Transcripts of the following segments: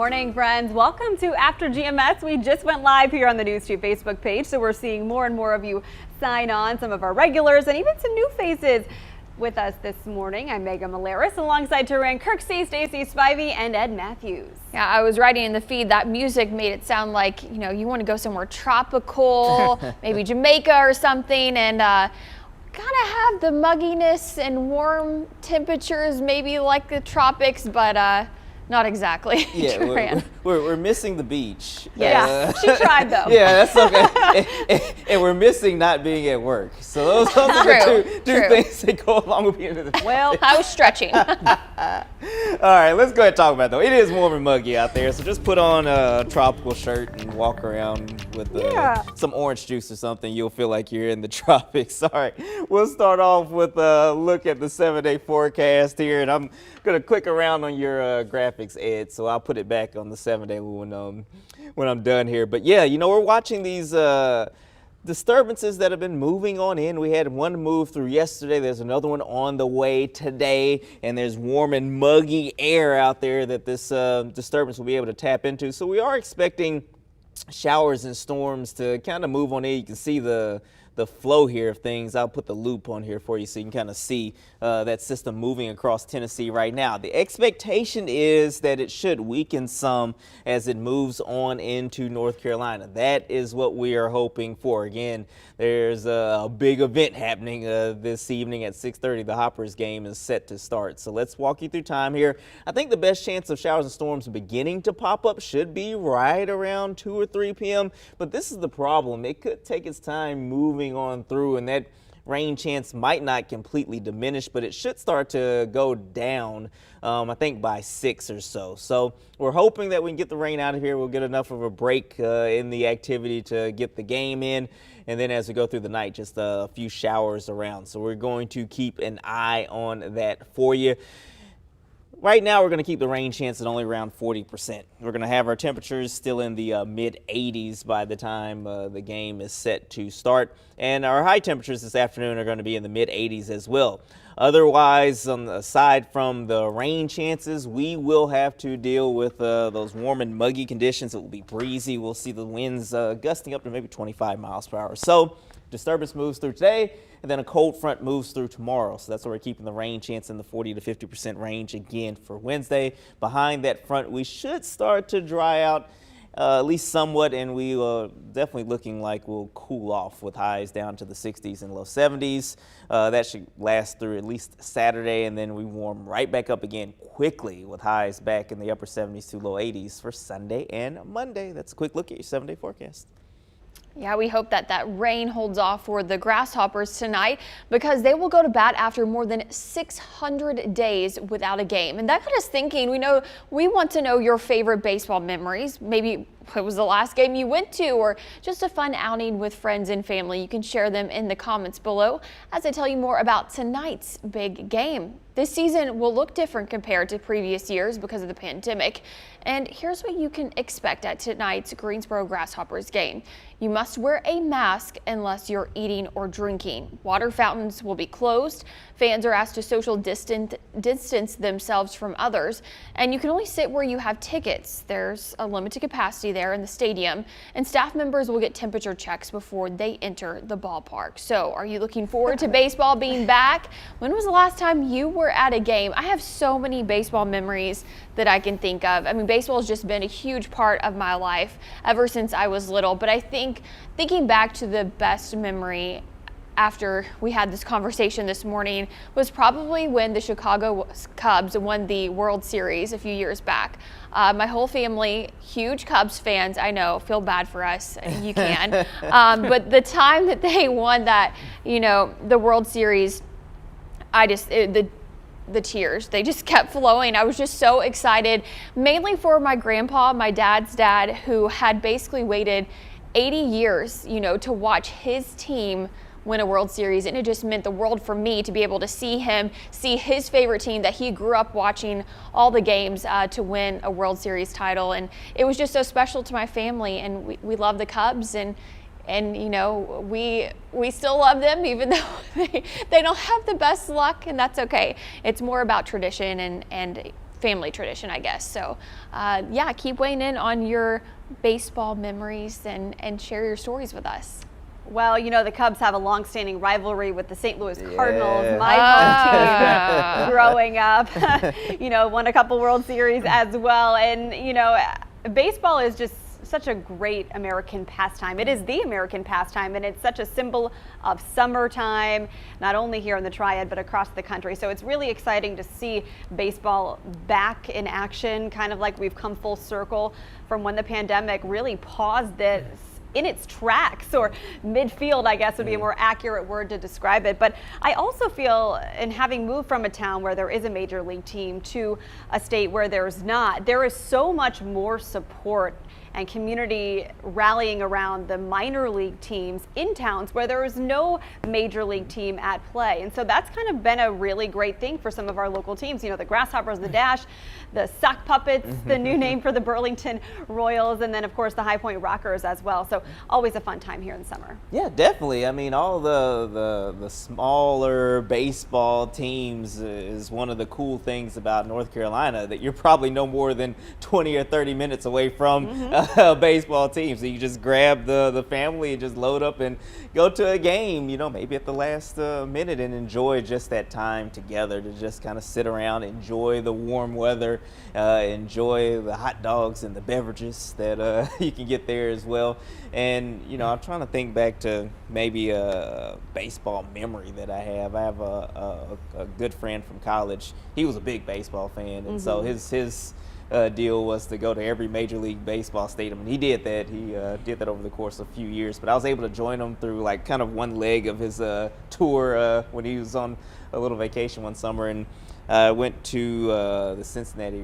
morning, friends. Welcome to After GMS. We just went live here on the News 2 Facebook page, so we're seeing more and more of you sign on, some of our regulars and even some new faces with us this morning. I'm Megan Malaris alongside Turan Kirksey, Stacey Spivey, and Ed Matthews. Yeah, I was writing in the feed that music made it sound like, you know, you want to go somewhere tropical, maybe Jamaica or something, and kind of have the mugginess and warm temperatures, maybe like the tropics, but not exactly. Yeah, we're missing the beach. Yeah, she tried though. Yeah, that's okay. and we're missing not being at work. So those are the two things that go along with being in the Well, I was stretching. All right, let's go ahead and talk about it though. It is warm and muggy out there, so just put on a tropical shirt and walk around with some orange juice or something. You'll feel like you're in the tropics. All right, we'll start off with a look at the 7-day forecast here, and I'm going to click around on your graphics, Ed, so I'll put it back on the 7-day when I'm done here. But yeah, you know, we're watching these disturbances that have been moving on in. We had one move through yesterday. There's another one on the way today, and there's warm and muggy air out there that this disturbance will be able to tap into. So we are expecting showers and storms to kind of move on in. You can see the flow here of things. I'll put the loop on here for you so you can kind of see that system moving across Tennessee right now. The expectation is that it should weaken some as it moves on into North Carolina. That is what we are hoping for. Again, there's a big event happening this evening at 6:30. The Hoppers game is set to start. So let's walk you through time here. I think the best chance of showers and storms beginning to pop up should be right around 2 or 3 p.m. But this is the problem. It could take its time moving on through, and that rain chance might not completely diminish, but it should start to go down, I think by 6 or so. So we're hoping that we can get the rain out of here. We'll get enough of a break in the activity to get the game in. And then as we go through the night, just a few showers around. So we're going to keep an eye on that for you. Right now, we're going to keep the rain chance at only around 40%. We're going to have our temperatures still in the mid-80s by the time the game is set to start. And our high temperatures this afternoon are going to be in the mid-80s as well. Otherwise, aside from the rain chances, we will have to deal with those warm and muggy conditions. It will be breezy. We'll see the winds gusting up to maybe 25 miles per hour. So disturbance moves through today, and then a cold front moves through tomorrow. So that's why we're keeping the rain chance in the 40 to 50% range again for Wednesday. Behind that front, we should start to dry out at least somewhat, and we are definitely looking like we'll cool off with highs down to the 60s and low 70s. That should last through at least Saturday, and then we warm right back up again quickly with highs back in the upper 70s to low 80s for Sunday and Monday. That's a quick look at your 7-day forecast. Yeah, we hope that rain holds off for the Grasshoppers tonight, because they will go to bat after more than 600 days without a game. And that got us thinking. We want to know your favorite baseball memories. Maybe it was the last game you went to, or just a fun outing with friends and family. You can share them in the comments below as I tell you more about tonight's big game. This season will look different compared to previous years because of the pandemic. And here's what you can expect at tonight's Greensboro Grasshoppers game. You must wear a mask unless you're eating or drinking. Water fountains will be closed. Fans are asked to social distance themselves from others. And you can only sit where you have tickets. There's a limited capacity there in the stadium. And staff members will get temperature checks before they enter the ballpark. So are you looking forward to baseball being back? When was the last time you were at a game? I have so many baseball memories that I can think of. I mean, baseball has just been a huge part of my life ever since I was little. But I think thinking back to the best memory after we had this conversation this morning was probably when the Chicago Cubs won the World Series a few years back. My whole family, huge Cubs fans. I know, feel bad for us. You can. But the time that they won that, the World Series, the tears, they just kept flowing. I was just so excited, mainly for my grandpa, my dad's dad, who had basically waited 80 years, to watch his team win a World Series. And it just meant the world for me to be able to see his favorite team that he grew up watching all the games to win a World Series title. And it was just so special to my family. And we love the Cubs, and we still love them, even though they don't have the best luck, and that's okay. It's more about tradition and family tradition, I guess. So yeah, keep weighing in on your baseball memories and share your stories with us. Well, you know, the Cubs have a long-standing rivalry with the St. Louis Cardinals, Yeah. my home team growing up. You know, won a couple World Series as well. And, you know, baseball is just such a great American pastime. It is the American pastime, and it's such a symbol of summertime, not only here in the Triad, but across the country. So it's really exciting to see baseball back in action, kind of like we've come full circle from when the pandemic really paused this in its tracks, or midfield, I guess would be a more accurate word to describe it. But I also feel, in having moved from a town where there is a major league team to a state where there's not, there is so much more support and community rallying around the minor league teams in towns where there is no major league team at play. And so that's kind of been a really great thing for some of our local teams. You know, the Grasshoppers, the Dash, the Sock Puppets, the new name for the Burlington Royals, and then of course the High Point Rockers as well. So always a fun time here in the summer. Yeah, definitely. I mean, all the smaller baseball teams is one of the cool things about North Carolina, that you're probably no more than 20 or 30 minutes away from a baseball team. So you just grab the family and just load up and go to a game, you know, maybe at the last minute, and enjoy just that time together, to just kind of sit around, enjoy the warm weather, enjoy the hot dogs and the beverages that you can get there as well. And, you know, I'm trying to think back to maybe a baseball memory that I have. I have a good friend from college. He was a big baseball fan, and so his deal was to go to every Major League Baseball stadium, and he did that. He did that over the course of a few years, but I was able to join him through like kind of one leg of his tour when he was on a little vacation one summer, and went to the Cincinnati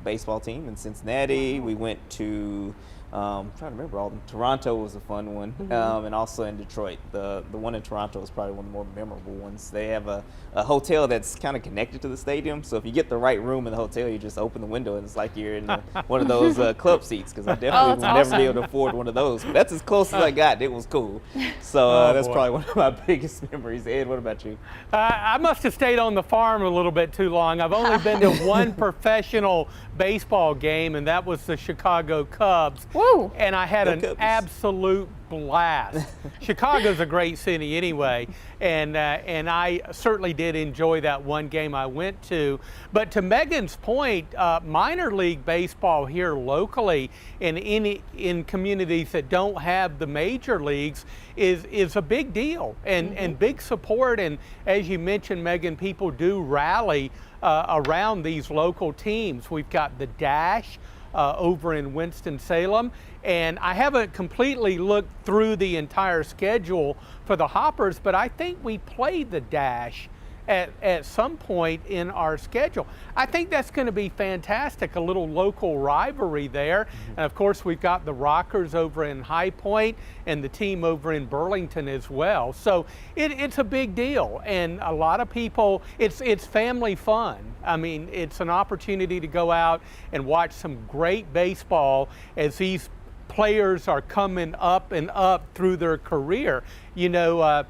baseball team in Cincinnati. We went to I'm trying to remember all of them. Toronto was a fun one, and also in Detroit. The one in Toronto is probably one of the more memorable ones. They have a hotel that's kind of connected to the stadium, so if you get the right room in the hotel, you just open the window and it's like you're in one of those club seats, because I definitely would never be able to afford one of those. But that's as close as I got. It was cool. So that's probably one of my biggest memories. Ed, what about you? I must have stayed on the farm a little bit too long. I've only been to one professional baseball game, and that was the Chicago Cubs. Woo. And I had an absolute blast. Chicago's a great city anyway, and I certainly did enjoy that one game I went to. But to Megan's point, minor league baseball here locally in communities that don't have the major leagues is a big deal, and big support. And as you mentioned, Megan, people do rally around these local teams. We've got the Dash over in Winston-Salem, and I haven't completely looked through the entire schedule for the Hoppers, but I think we played the Dash at some point in our schedule. I think that's going to be fantastic, a little local rivalry there. And of course, we've got the Rockers over in High Point and the team over in Burlington as well. So it's a big deal, and a lot of people, it's family fun. I mean, it's an opportunity to go out and watch some great baseball as these players are coming up and up through their career. You know,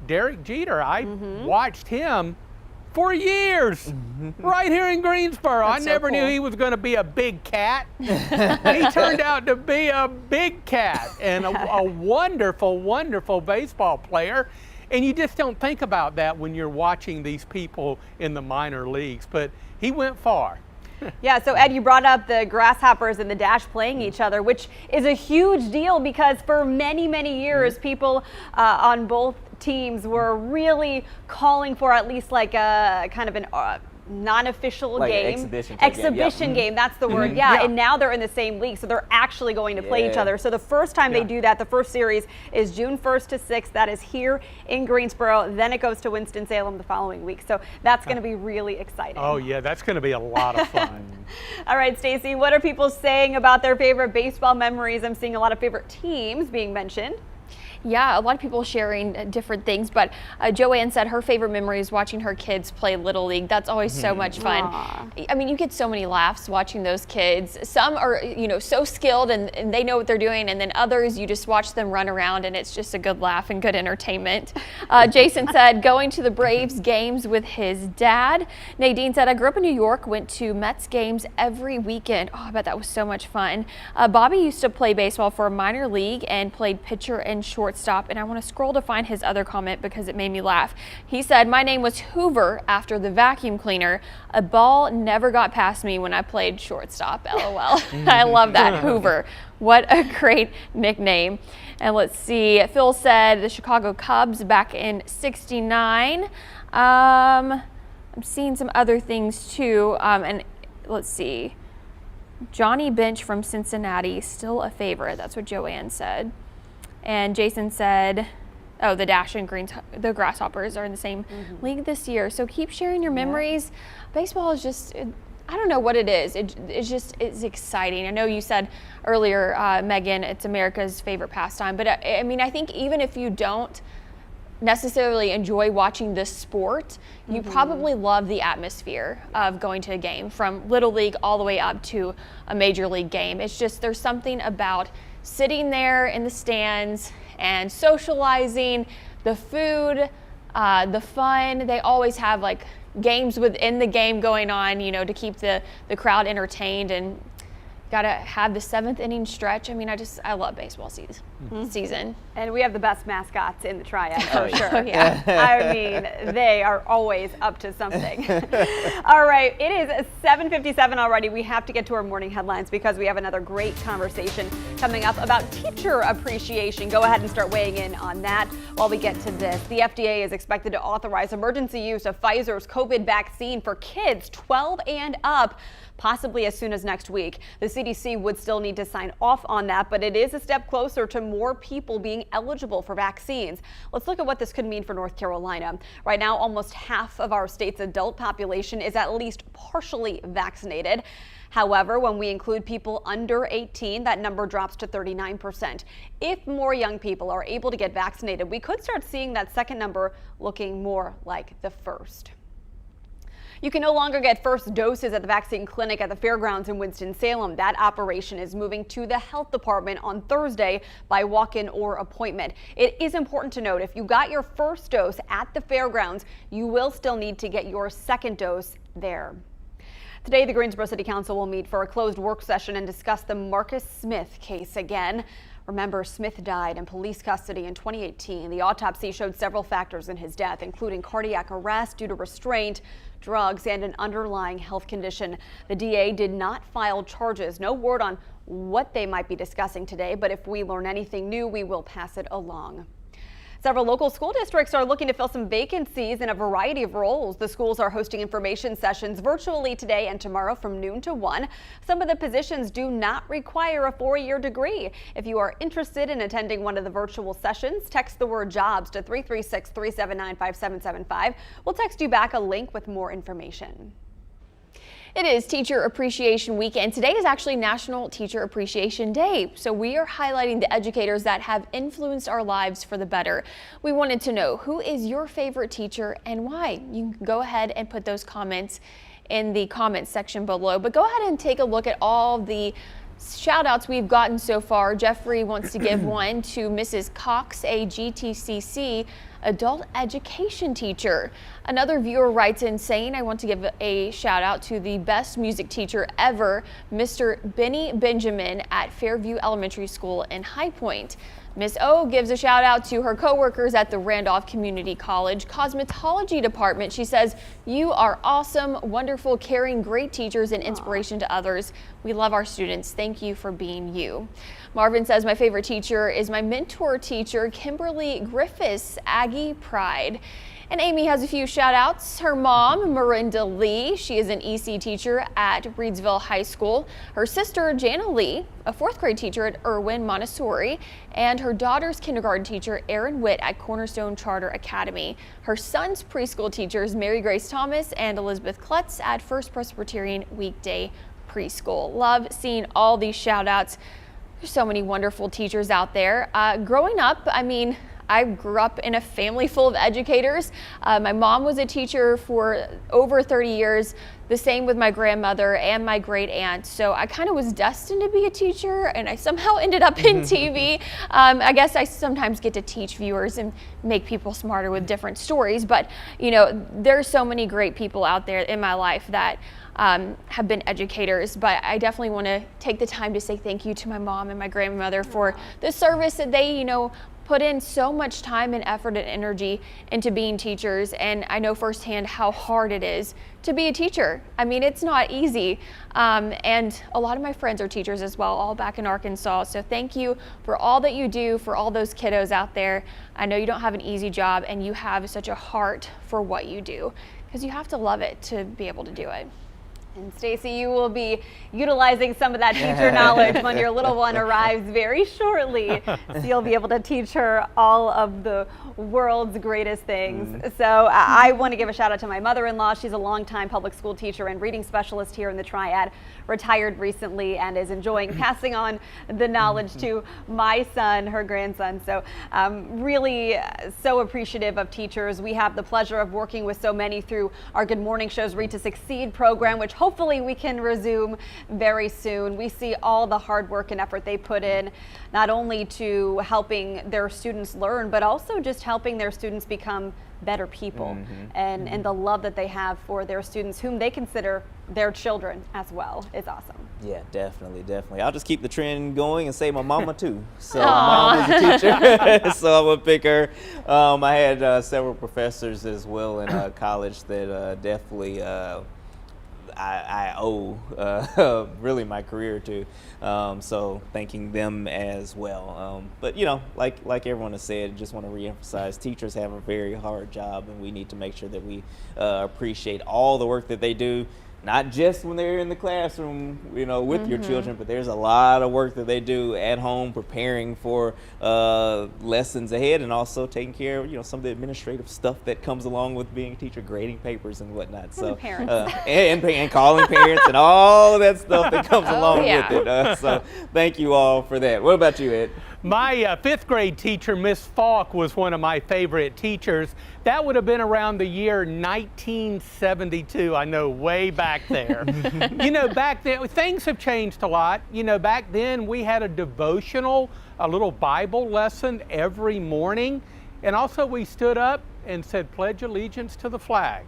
Derek Jeter, I watched him for years right here in Greensboro. I never knew he was going to be a big cat. He turned out to be a big cat and a wonderful, wonderful baseball player. And you just don't think about that when you're watching these people in the minor leagues, but he went far. Yeah, so Ed, you brought up the Grasshoppers and the Dash playing each other, which is a huge deal because for many, many years, people on both teams were really calling for at least like a kind of an non-official like game. Exhibition game, that's the word. Yeah, and now they're in the same league, so they're actually going to play each other. So the first time they do that, the first series is June 1st to 6th. That is here in Greensboro. Then it goes to Winston-Salem the following week. So that's going to be really exciting. Oh yeah, that's going to be a lot of fun. All right, Stacy, what are people saying about their favorite baseball memories? I'm seeing a lot of favorite teams being mentioned. Yeah, a lot of people sharing different things, but Joanne said her favorite memory is watching her kids play Little League. That's always so much fun. Aww. I mean, you get so many laughs watching those kids. Some are, so skilled and they know what they're doing, and then others, you just watch them run around and it's just a good laugh and good entertainment. Jason said going to the Braves games with his dad. Nadine said, I grew up in New York, went to Mets games every weekend. Oh, I bet that was so much fun. Bobby used to play baseball for a minor league and played pitcher and shortstop. And I want to scroll to find his other comment because it made me laugh. He said, my name was Hoover after the vacuum cleaner. A ball never got past me when I played shortstop. LOL. I love that. Hoover. What a great nickname. And let's see. Phil said the Chicago Cubs back in '69. I'm seeing some other things too. And let's see. Johnny Bench from Cincinnati, still a favorite. That's what Joanne said. And Jason said, oh, the Dash and the Grasshoppers are in the same league this year. So keep sharing your memories. Baseball is just, I don't know what it is. It's exciting. I know you said earlier, Megan, it's America's favorite pastime. But I mean, I think even if you don't necessarily enjoy watching this sport, you probably love the atmosphere of going to a game, from Little League all the way up to a major league game. It's just, there's something about sitting there in the stands and socializing, the food, the fun. They always have like games within the game going on, to keep the crowd entertained, and gotta have the 7th inning stretch. I mean, I love baseball season. And we have the best mascots in the Triad, for yeah. sure. Oh, yeah. I mean, they are always up to something. All right, it is 7:57 already. We have to get to our morning headlines because we have another great conversation coming up about teacher appreciation. Go ahead and start weighing in on that while we get to this. The FDA is expected to authorize emergency use of Pfizer's COVID vaccine for kids 12 and up, possibly as soon as next week. The CDC would still need to sign off on that, but it is a step closer to more people being eligible for vaccines. Let's look at what this could mean for North Carolina. Right now, almost half of our state's adult population is at least partially vaccinated. However, when we include people under 18, that number drops to 39%. If more young people are able to get vaccinated, we could start seeing that second number looking more like the first. You can no longer get first doses at the vaccine clinic at the fairgrounds in Winston-Salem. That operation is moving to the health department on Thursday by walk-in or appointment. It is important to note, if you got your first dose at the fairgrounds, you will still need to get your second dose there. Today, the Greensboro City Council will meet for a closed work session and discuss the Marcus Smith case again. Remember, Smith died in police custody in 2018. The autopsy showed several factors in his death, including cardiac arrest due to restraint, drugs, and an underlying health condition. The DA did not file charges. No word on what they might be discussing today, but if we learn anything new, we will pass it along. Several local school districts are looking to fill some vacancies in a variety of roles. The schools are hosting information sessions virtually today and tomorrow from noon to 1. Some of the positions do not require a 4-year degree. If you are interested in attending one of the virtual sessions, text the word jobs to 336-379-5775. We'll text you back a link with more information. It is Teacher Appreciation Week, and today is actually National Teacher Appreciation Day. So we are highlighting the educators that have influenced our lives for the better. We wanted to know, who is your favorite teacher and why? You can go ahead and put those comments in the comments section below, but go ahead and take a look at all the shout outs we've gotten so far. Jeffrey wants to give one to Mrs. Cox, a GTCC adult education teacher. Another viewer writes in saying, I want to give a shout out to the best music teacher ever, Mr. Benny Benjamin at Fairview Elementary School in High Point. Miss O gives a shout out to her coworkers at the Randolph Community College Cosmetology Department. She says, you are awesome, wonderful, caring, great teachers and inspiration to others. We love our students. Thank you for being you. Marvin says, my favorite teacher is my mentor teacher, Kimberly Griffiths, Aggie Pride. And Amy has a few shout outs. Her mom, Miranda Lee, she is an EC teacher at Reedsville High School. Her sister, Jana Lee, a 4th grade teacher at Irwin Montessori. And her daughter's kindergarten teacher, Erin Witt at Cornerstone Charter Academy. Her son's preschool teachers, Mary Grace Thomas and Elizabeth Klutz at First Presbyterian Weekday Preschool. Love seeing all these shout outs. There's so many wonderful teachers out there. Growing up, I mean, I grew up in a family full of educators. My mom was a teacher for over 30 years, the same with my grandmother and my great aunt. So I kind of was destined to be a teacher, and I somehow ended up in TV. I guess I sometimes get to teach viewers and make people smarter with different stories, but you know, there's so many great people out there in my life that have been educators, but I definitely want to take the time to say thank you to my mom and my grandmother for the service that they, you know, put in so much time and effort and energy into being teachers, and I know firsthand how hard it is to be a teacher. I mean, it's not easy, and a lot of my friends are teachers as well, all back in Arkansas, so thank you for all that you do for all those kiddos out there. I know you don't have an easy job, and you have such a heart for what you do, because you have to love it to be able to do it. And Stacy, you will be utilizing some of that teacher knowledge when your little one arrives very shortly. So you'll be able to teach her all of the world's greatest things. So I want to give a shout out to my mother-in-law. She's a longtime public school teacher and reading specialist here in the Triad, retired recently, and is enjoying passing on the knowledge to my son, her grandson. So really so appreciative of teachers. We have the pleasure of working with so many through our Good Morning Show's Read to Succeed program, which hopefully we can resume very soon. We see all the hard work and effort they put in, not only to helping their students learn, but also just helping their students become better people, and the love that they have for their students, whom they consider their children as well, is awesome. Yeah, definitely. I'll just keep the trend going and say my mama too. So my mom is a teacher, so I'm gonna pick her. I had several professors as well in college that definitely I owe really my career to, so thanking them as well. But you know, like everyone has said, just want to reemphasize, teachers have a very hard job, and we need to make sure that we appreciate all the work that they do. Not just when they're in the classroom, you know, with your children, but there's a lot of work that they do at home, preparing for lessons ahead, and also taking care of, you know, some of the administrative stuff that comes along with being a teacher, grading papers and whatnot. And so parents. And calling parents and all of that stuff that comes along with it. So thank you all for that. What about you, Ed? My fifth grade teacher, Miss Falk, was one of my favorite teachers. That would have been around the year 1972. I know, way back there. You know, back then, things have changed a lot. You know, back then we had a devotional, a little Bible lesson every morning. And also we stood up and said, "Pledge allegiance to the flag."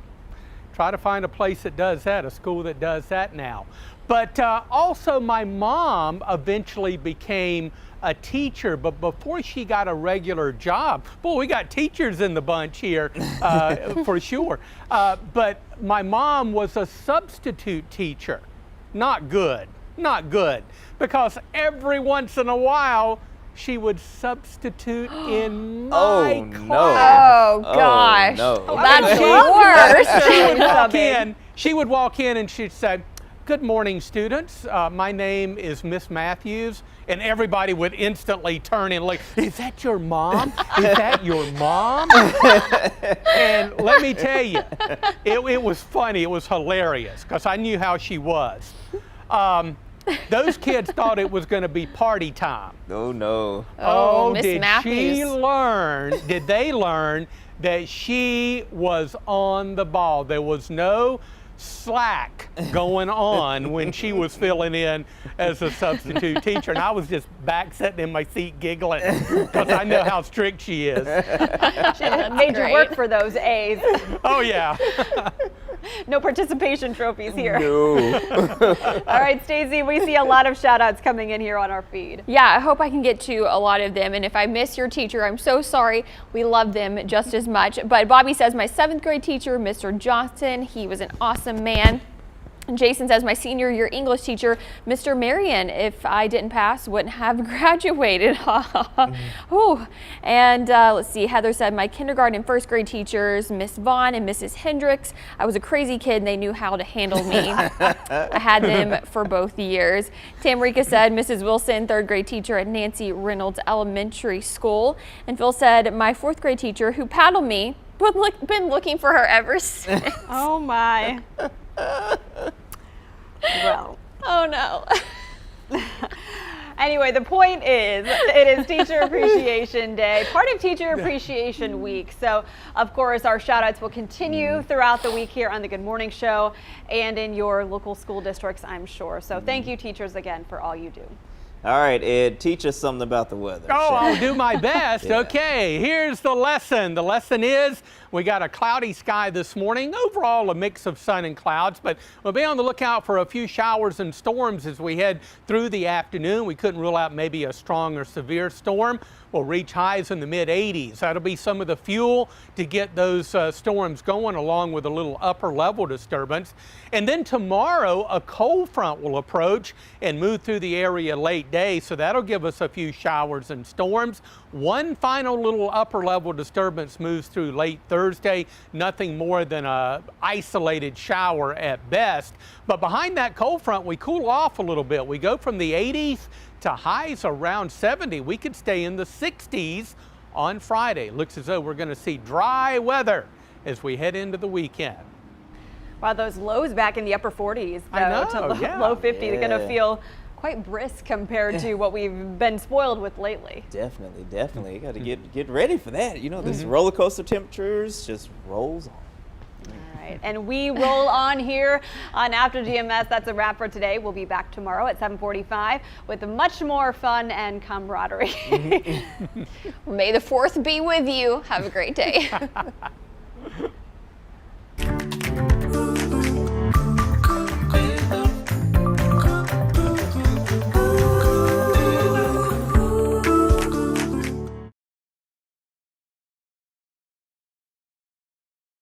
Try to find a place that does that, a school that does that now. But also my mom eventually became a teacher, but before she got a regular job, boy, we got teachers in the bunch here for sure. But my mom was a substitute teacher. Not good, because every once in a while she would substitute in my class. Oh gosh, no. That's worse. She would walk in and she'd say, "Good morning, students. My name is Miss Matthews." And everybody would instantly turn and look, "Is that your mom? Is that your mom?" And let me tell you, it was funny. It was hilarious because I knew how she was. Those kids thought it was going to be party time. Oh, no. Oh, Miss did Matthews. did they learn that she was on the ball? There was no slack going on when she was filling in as a substitute teacher, and I was just back sitting in my seat giggling because I know how strict she is. She made you work for those A's. Oh yeah. No participation trophies here. No. All right, Stacey, we see a lot of shout outs coming in here on our feed. Yeah, I hope I can get to a lot of them. And if I miss your teacher, I'm so sorry. We love them just as much. But Bobby says, my 7th grade teacher, Mr. Johnson, he was an awesome man. And Jason says, my senior year English teacher, Mr. Marion, if I didn't pass, wouldn't have graduated. Ooh. And let's see, Heather said, my kindergarten and 1st grade teachers, Miss Vaughn and Mrs. Hendricks, I was a crazy kid and they knew how to handle me. I had them for both years. Tamarika said, Mrs. Wilson, 3rd grade teacher at Nancy Reynolds Elementary School. And Phil said, my 4th grade teacher who paddled me, been looking for her ever since. Oh my. Well. Oh no. Anyway, the point is, it is Teacher Appreciation Day, part of Teacher Appreciation Week. So, of course, our shout-outs will continue throughout the week here on the Good Morning Show and in your local school districts, I'm sure. So thank you, teachers, again, for all you do. All right, Ed, teach us something about the weather. Oh, I'll do my best. Yeah. Okay, here's the lesson. The lesson is we got a cloudy sky this morning. Overall, a mix of sun and clouds, but we'll be on the lookout for a few showers and storms as we head through the afternoon. We couldn't rule out maybe a strong or severe storm. We'll reach highs in the mid-80s. That'll be some of the fuel to get those storms going, along with a little upper level disturbance. And then tomorrow, a cold front will approach and move through the area late day, so that'll give us a few showers and storms. One final little upper level disturbance moves through late Thursday, nothing more than a isolated shower at best. But behind that cold front, we cool off a little bit. We go from the 80s to highs around 70. We could stay in the 60s on Friday. Looks as though we're going to see dry weather as we head into the weekend. Wow, those lows back in the upper 40s, though, I know, to yeah. low 50s, they're going to Yeah. feel quite brisk compared to what we've been spoiled with lately. Definitely, definitely. You got to get ready for that. You know, this roller coaster temperatures just rolls on. All right, and we roll on here on After GMS. That's a wrap for today. We'll be back tomorrow at 7:45 with much more fun and camaraderie. May the 4th be with you. Have a great day.